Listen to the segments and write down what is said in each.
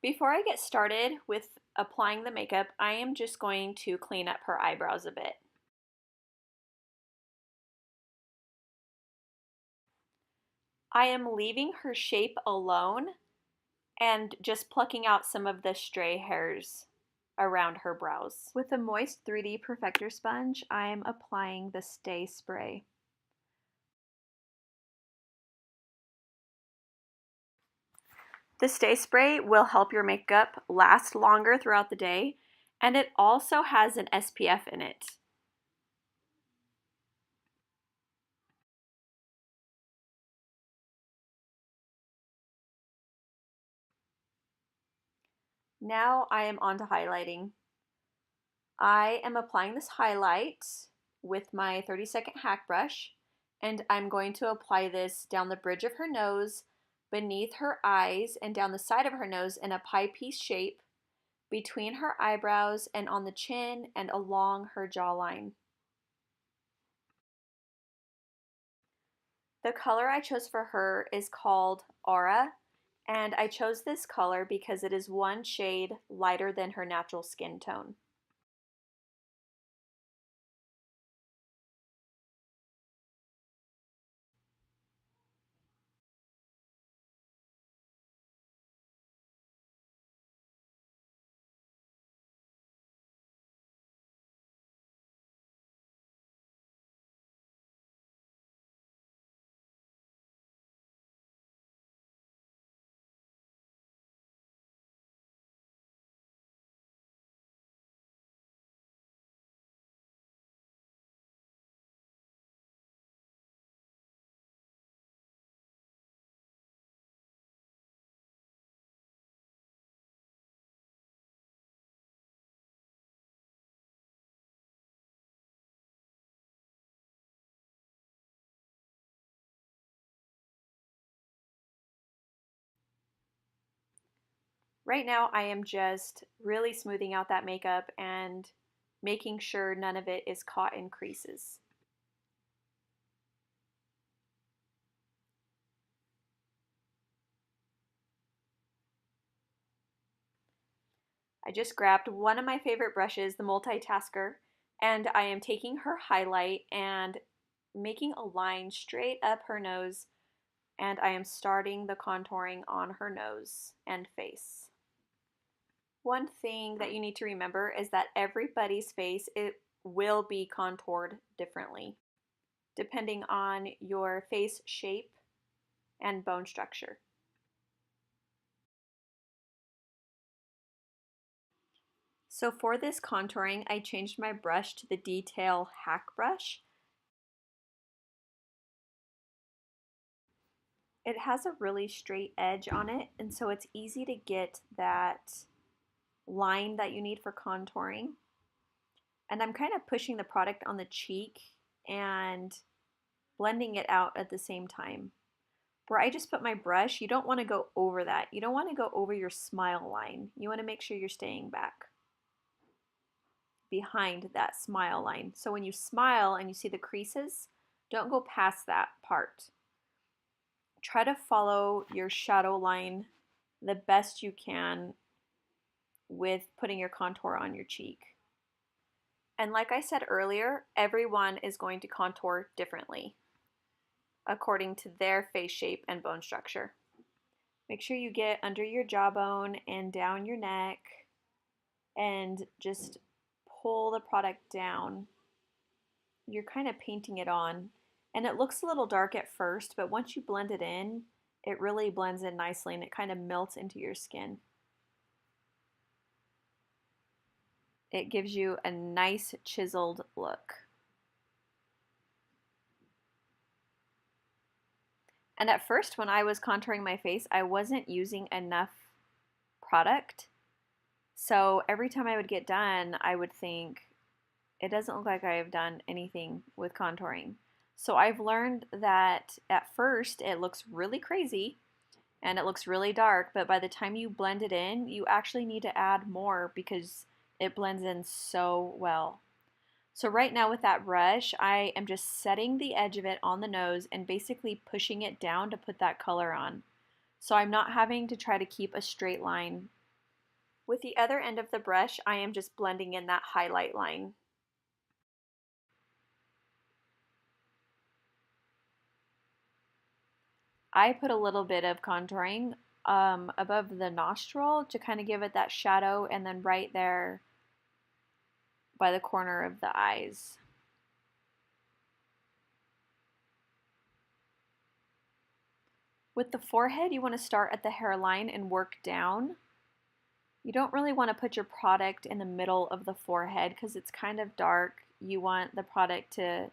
Before I get started with applying the makeup, I am just going to clean up her eyebrows a bit. I am leaving her shape alone and just plucking out some of the stray hairs around her brows. With a moist 3D Perfector sponge, I am applying the Stay Spray. The Stay Spray will help your makeup last longer throughout the day, and it also has an SPF in it. Now I am on to highlighting. I am applying this highlight with my 30-second hack brush, and I'm going to apply this down the bridge of her nose, beneath her eyes, and down the side of her nose in a pie piece shape, between her eyebrows and on the chin and along her jawline. The color I chose for her is called Aura, and I chose this color because it is one shade lighter than her natural skin tone. Right now I am just really smoothing out that makeup and making sure none of it is caught in creases. I just grabbed one of my favorite brushes, the multitasker, and I am taking her highlight and making a line straight up her nose, and I am starting the contouring on her nose and face. One thing that you need to remember is that everybody's face, it will be contoured differently depending on your face shape and bone structure. So for this contouring, I changed my brush to the Detail Hack Brush. It has a really straight edge on it, and so it's easy to get that line that you need for contouring. And I'm kind of pushing the product on the cheek and blending it out at the same time. Where I just put my brush, you don't want to go over that. You don't want to go over your smile line. You want to make sure you're staying back behind that smile line. So when you smile and you see the creases, don't go past that part. Try to follow your shadow line the best you can with putting your contour on your cheek. And like I said earlier, everyone is going to contour differently according to their face shape and bone structure. Make sure you get under your jawbone and down your neck and just pull the product down. You're kind of painting it on, and it looks a little dark at first, but once you blend it in, it really blends in nicely and it kind of melts into your skin. It gives you a nice chiseled look. And at first, when I was contouring my face, I wasn't using enough product. So every time I would get done, I would think, it doesn't look like I have done anything with contouring. So I've learned that at first it looks really crazy and it looks really dark, but by the time you blend it in, you actually need to add more because it blends in so well. So right now with that brush, I am just setting the edge of it on the nose and basically pushing it down to put that color on. So I'm not having to try to keep a straight line With the other end of the brush, I am just blending in that highlight line. I put a little bit of contouring above the nostril to kind of give it that shadow, and then right there by the corner of the eyes. With the forehead, you want to start at the hairline and work down. You don't really want to put your product in the middle of the forehead because it's kind of dark. You want the product to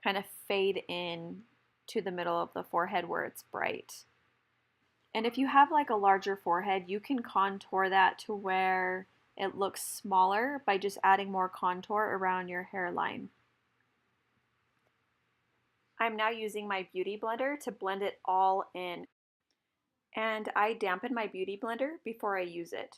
kind of fade in to the middle of the forehead where it's bright. And if you have like a larger forehead, you can contour that to where it looks smaller by just adding more contour around your hairline. I'm now using my Beauty Blender to blend it all in. And I dampen my Beauty Blender before I use it.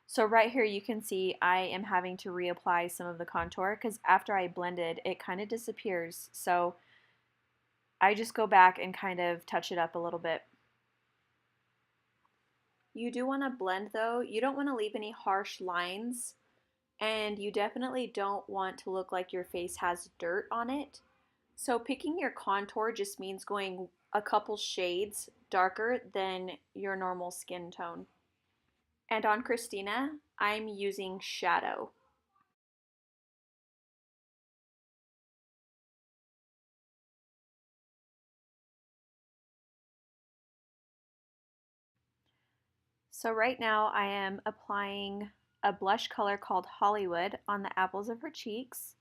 So right here you can see I am having to reapply some of the contour because after I blended it kind of disappears. So I just go back and kind of touch it up a little bit. You do want to blend though. You don't want to leave any harsh lines, and you definitely don't want to look like your face has dirt on it. So picking your contour just means going a couple shades darker than your normal skin tone. And on Christina, I'm using shadow. So right now I am applying a blush color called Hollywood on the apples of her cheeks.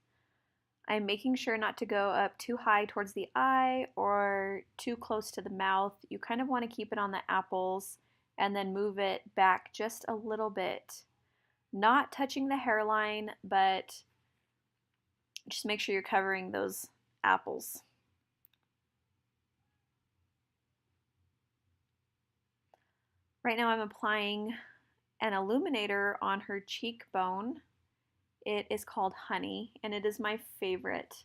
I'm making sure not to go up too high towards the eye or too close to the mouth. You kind of want to keep it on the apples and then move it back just a little bit. Not touching the hairline, but just make sure you're covering those apples. Right now I'm applying an illuminator on her cheekbone. It is called Honey, and it is my favorite.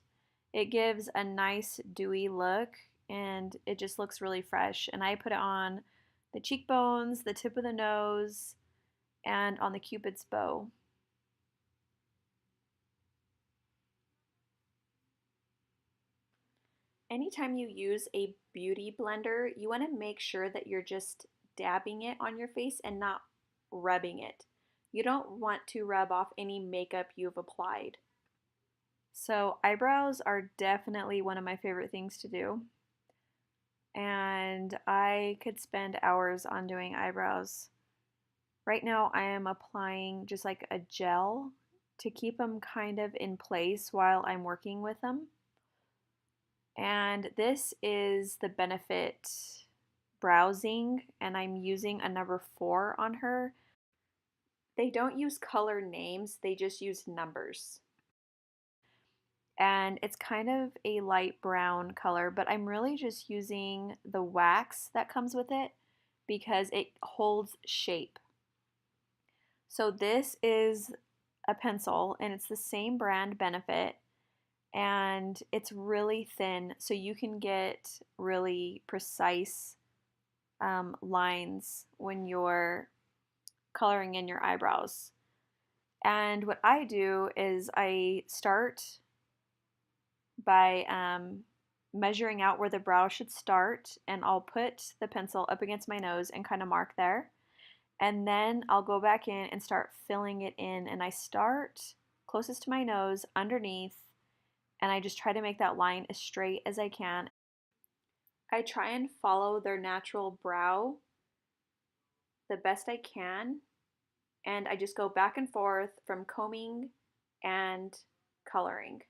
It gives a nice dewy look, and it just looks really fresh. And I put it on the cheekbones, the tip of the nose, and on the Cupid's bow. Anytime you use a beauty blender, you want to make sure that you're just dabbing it on your face and not rubbing it. You don't want to rub off any makeup you've applied. So eyebrows are definitely one of my favorite things to do. And I could spend hours on doing eyebrows. Right now I am applying just like a gel to keep them kind of in place while I'm working with them. And this is the Benefit Browsing, and I'm using a number 4 on her. They don't use color names, they just use numbers. And it's kind of a light brown color, but I'm really just using the wax that comes with it because it holds shape. So this is a pencil, and it's the same brand, Benefit, and it's really thin, so you can get really precise lines when you're coloring in your eyebrows. And what I do is I start by measuring out where the brow should start, and I'll put the pencil up against my nose and kind of mark there. And then I'll go back in and start filling it in, and I start closest to my nose underneath, and I just try to make that line as straight as I can. I try and follow their natural brow the best I can, and I just go back and forth from combing and coloring.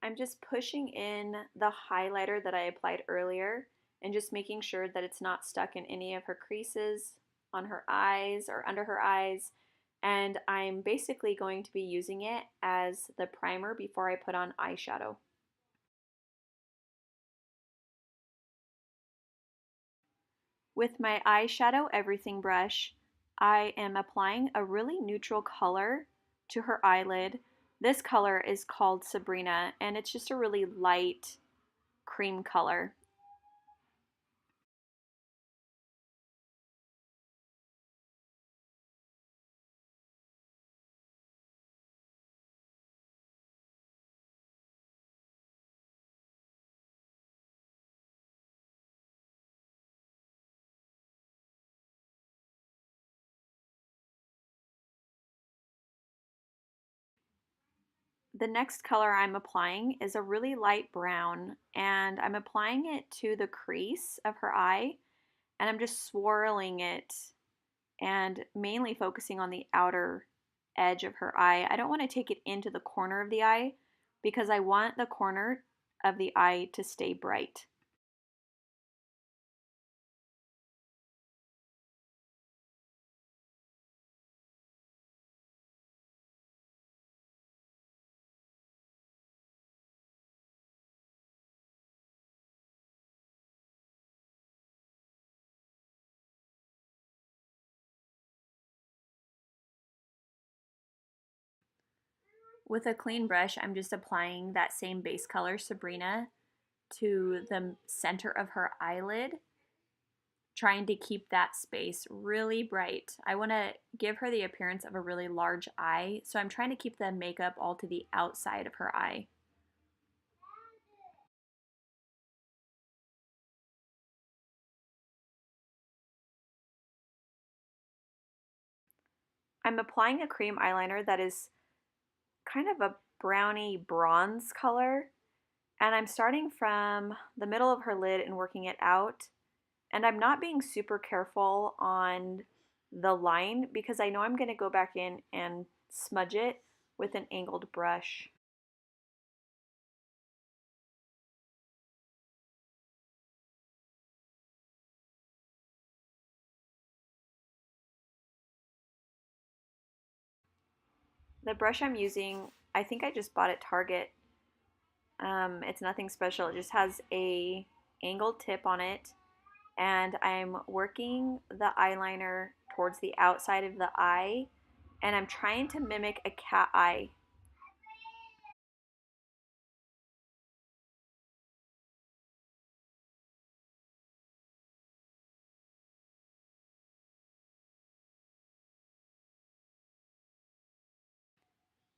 I'm just pushing in the highlighter that I applied earlier and just making sure that it's not stuck in any of her creases on her eyes or under her eyes. And I'm basically going to be using it as the primer before I put on eyeshadow. With my eyeshadow everything brush, I am applying a really neutral color to her eyelid. This color is called Sabrina, and it's just a really light cream color. The next color I'm applying is a really light brown, and I'm applying it to the crease of her eye, and I'm just swirling it and mainly focusing on the outer edge of her eye. I don't want to take it into the corner of the eye because I want the corner of the eye to stay bright. With a clean brush, I'm just applying that same base color, Sabrina, to the center of her eyelid, trying to keep that space really bright. I want to give her the appearance of a really large eye, so I'm trying to keep the makeup all to the outside of her eye. I'm applying a cream eyeliner that is kind of a brownie bronze color, and I'm starting from the middle of her lid and working it out. And I'm not being super careful on the line because I know I'm going to go back in and smudge it with an angled brush. The brush I'm using, I think I just bought at Target. It's nothing special. It just has a angled tip on it, and I'm working the eyeliner towards the outside of the eye, and I'm trying to mimic a cat eye.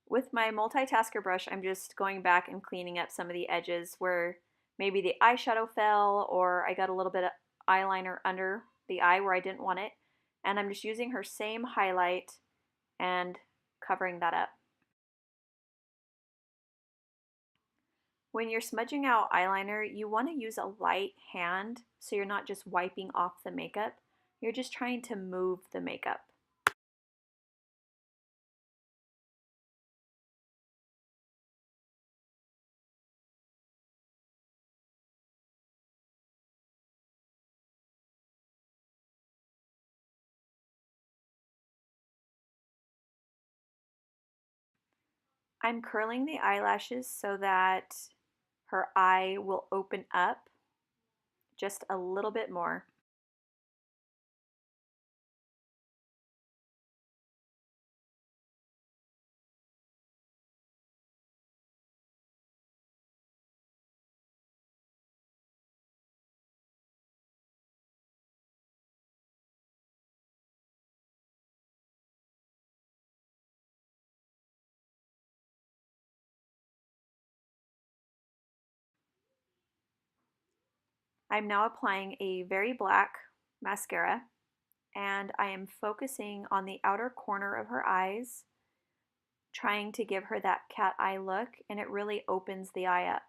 With my multitasker brush, I'm just going back and cleaning up some of the edges where maybe the eyeshadow fell or I got a little bit of eyeliner under the eye where I didn't want it. And I'm just using her same highlight and covering that up. When you're smudging out eyeliner, you want to use a light hand so you're not just wiping off the makeup. You're just trying to move the makeup. I'm curling the eyelashes so that her eye will open up just a little bit more. I'm now applying a very black mascara, and I am focusing on the outer corner of her eyes, trying to give her that cat eye look, and it really opens the eye up.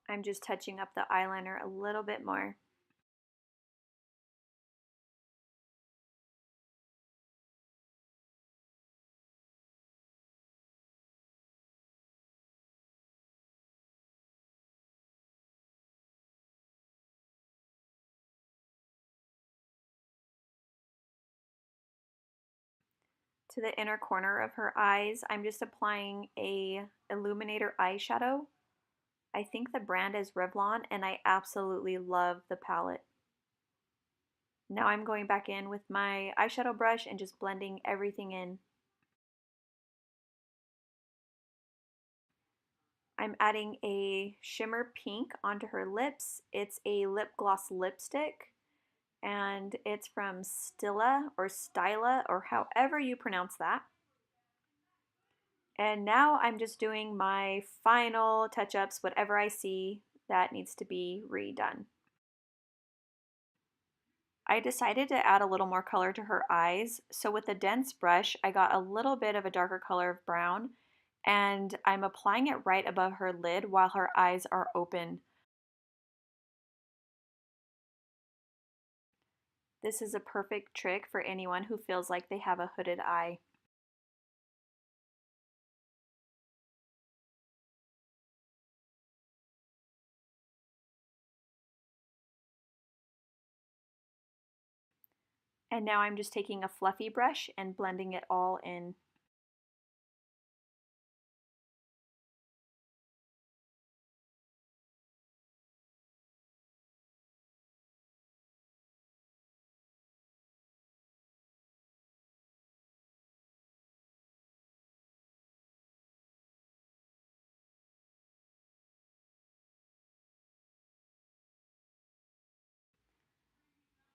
I'm just touching up the eyeliner a little bit more. To the inner corner of her eyes, I'm just applying a illuminator eyeshadow. I think the brand is Revlon, and I absolutely love the palette. Now I'm going back in with my eyeshadow brush and just blending everything in. I'm adding a shimmer pink onto her lips. It's a lip gloss lipstick, and it's from Styla, or however you pronounce that. And now I'm just doing my final touch-ups, whatever I see that needs to be redone. I decided to add a little more color to her eyes. So with a dense brush, I got a little bit of a darker color of brown, and I'm applying it right above her lid while her eyes are open. This is a perfect trick for anyone who feels like they have a hooded eye. And now I'm just taking a fluffy brush and blending it all in.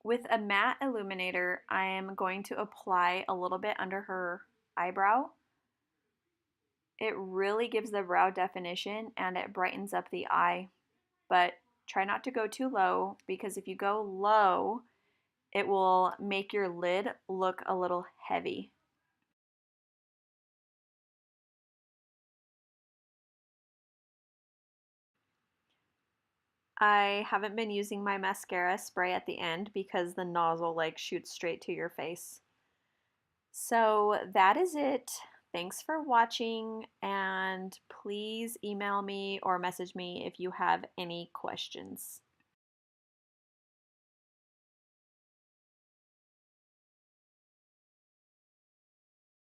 With a matte illuminator, I am going to apply a little bit under her eyebrow. It really gives the brow definition and it brightens up the eye, but try not to go too low because if you go low, it will make your lid look a little heavy. I haven't been using my mascara spray at the end because the nozzle like shoots straight to your face. So that is it. Thanks for watching, and please email me or message me if you have any questions.